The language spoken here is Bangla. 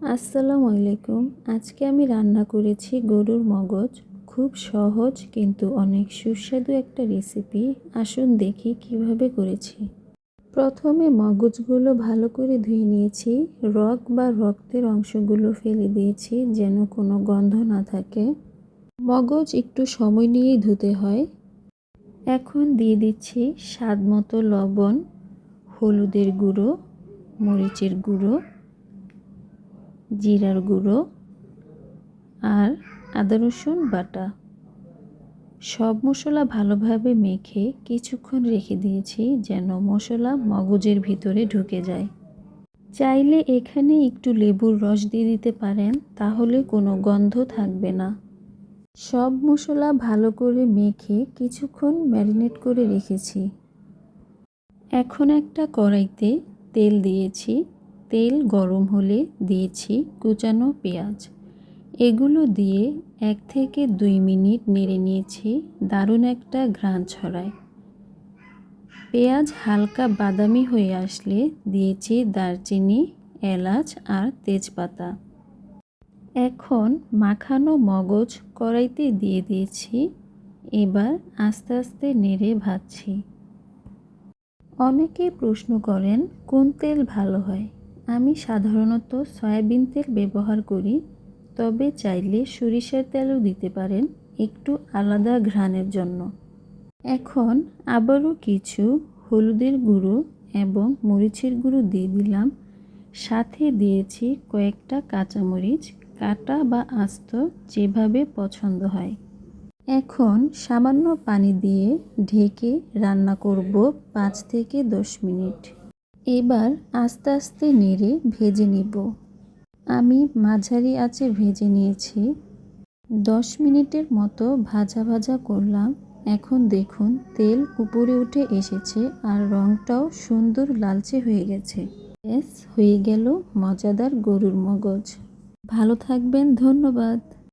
আসসালামু আলাইকুম। আজকে আমি রান্না করেছি গরুর মগজ। খুব সহজ কিন্তু অনেক সুস্বাদু একটা রেসিপি। আসুন দেখি কিভাবে করেছি। প্রথমে মগজগুলো ভালো করে ধুয়ে নিয়েছি। রগ বা রক্তের অংশগুলো ফেলে দিয়েছি যেন কোনো গন্ধ না থাকে। মগজ একটু সময় নিয়েই ধুতে হয়। এখন দিয়ে দিচ্ছি স্বাদ মতো লবণ, হলুদের গুঁড়ো, মরিচের গুঁড়ো, জিরার গুঁড়ো আর আদা রসুন বাটা। সব মশলা ভালোভাবে মেখে কিছুক্ষণ রেখে দিয়েছি যেন মশলা মগজের ভিতরে ঢুকে যায়। চাইলে এখানে একটু লেবুর রস দিয়ে দিতে পারেন, তাহলে কোনো গন্ধ থাকবে না। সব মশলা ভালো করে মেখে কিছুক্ষণ ম্যারিনেট করে রেখেছি। এখন একটা কড়াইতে তেল দিয়েছি। তেল গরম হলে দিয়েছি কুচানো পেঁয়াজ। এগুলো দিয়ে 1 থেকে 2 মিনিট নেড়ে নিয়েছি। দারুণ একটা ঘ্রাণ ছড়ায়। পেঁয়াজ হালকা বাদামি হয়ে আসলে দিয়েছি দারচিনি, এলাচ আর তেজপাতা। এখন মাখানো মগজ কড়াইতে দিয়ে দিয়েছি। এবার আস্তে আস্তে নেড়ে ভাজছি। অনেকেই প্রশ্ন করেন কোন তেল ভালো হয়। আমি সাধারণত সয়াবিন তেল ব্যবহার করি, তবে চাইলে সরিষার তেলও দিতে পারেন একটু আলাদা ঘ্রাণের জন্য। এখন আবারও কিছু হলুদের গুঁড়ো এবং মরিচের গুঁড়ো দিয়ে দিলাম। সাথে দিয়েছি কয়েকটা কাঁচামরিচ, কাটা বা আস্ত, যেভাবে পছন্দ হয়। এখন সামান্য পানি দিয়ে ঢেকে রান্না করব 5 থেকে 10 মিনিট। এবার আস্তে আস্তে নেড়ে ভেজে নিব। আমি মাঝারি আঁচে ভেজে নিয়েছি। 10 মিনিটের মতো ভাজা ভাজা করলাম। এখন দেখুন তেল উপরে উঠে এসেছে আর রঙটাও সুন্দর লালচে হয়ে গেছে। ব্যাস হয়ে গেল মজাদার গরুর মগজ। ভালো থাকবেন, ধন্যবাদ।